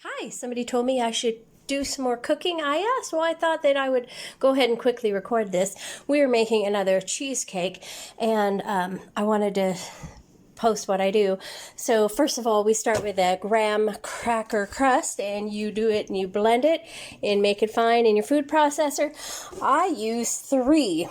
Hi, somebody told me I should do some more cooking. I asked, well, I thought that I would go ahead and quickly record this. We are making another cheesecake, and I wanted to post what I do. So first of all, we start with a graham cracker crust, and you do it and you blend it and make it fine in your food processor. I use 3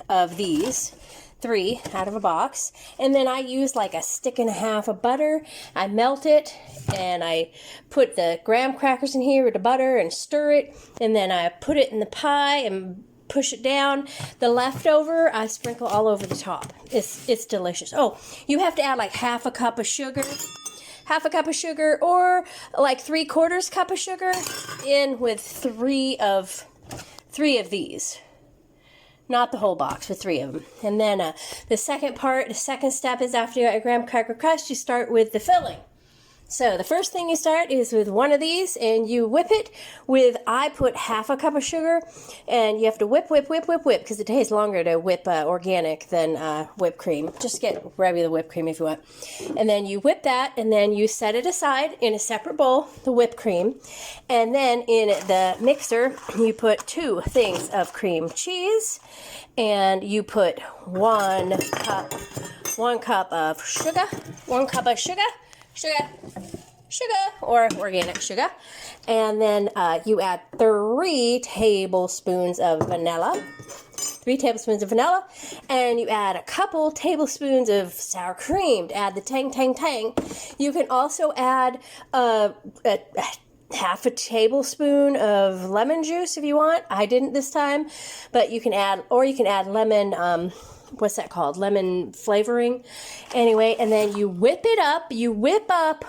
of these. 3 out of a box, and then I use like a stick and a half of butter. I melt it and I put the graham crackers in here with the butter and stir it, and then I put it in the pie and push it down. The leftover I sprinkle all over the top. It's delicious. Oh, you have to add like half a cup of sugar, or like 3/4 cup of sugar in with 3 of these. Not the whole box, with 3 of them. And then the second step is after you got your graham cracker crust, you start with the filling. So the first thing you start is with 1 of these, and you whip it with, I put half a cup of sugar, and you have to whip, because it takes longer to whip organic than whipped cream. Just get regular whipped cream if you want. And then you whip that, and then you set it aside in a separate bowl, the whipped cream. And then in the mixer, you put 2 things of cream cheese, and you put 1 cup of sugar, or organic sugar, and then you add 3 tablespoons of vanilla, and you add a couple tablespoons of sour cream to add the tang. You can also add a half a tablespoon of lemon juice if you want. I didn't this time, but you can add lemon, what's that called? Lemon flavoring. Anyway, and then you whip it up, you whip up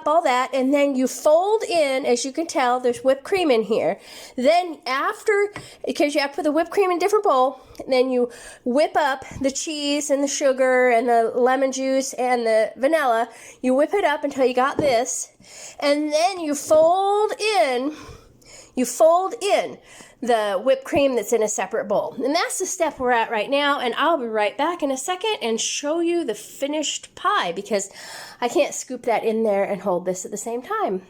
all that, and then you fold in, as you can tell, there's whipped cream in here. Then after, because you have to put the whipped cream in a different bowl, then you whip up the cheese and the sugar and the lemon juice and the vanilla. You whip it up until you got this, and then you fold in the whipped cream that's in a separate bowl. And that's the step we're at right now, and I'll be right back in a second and show you the finished pie, because I can't scoop that in there and hold this at the same time.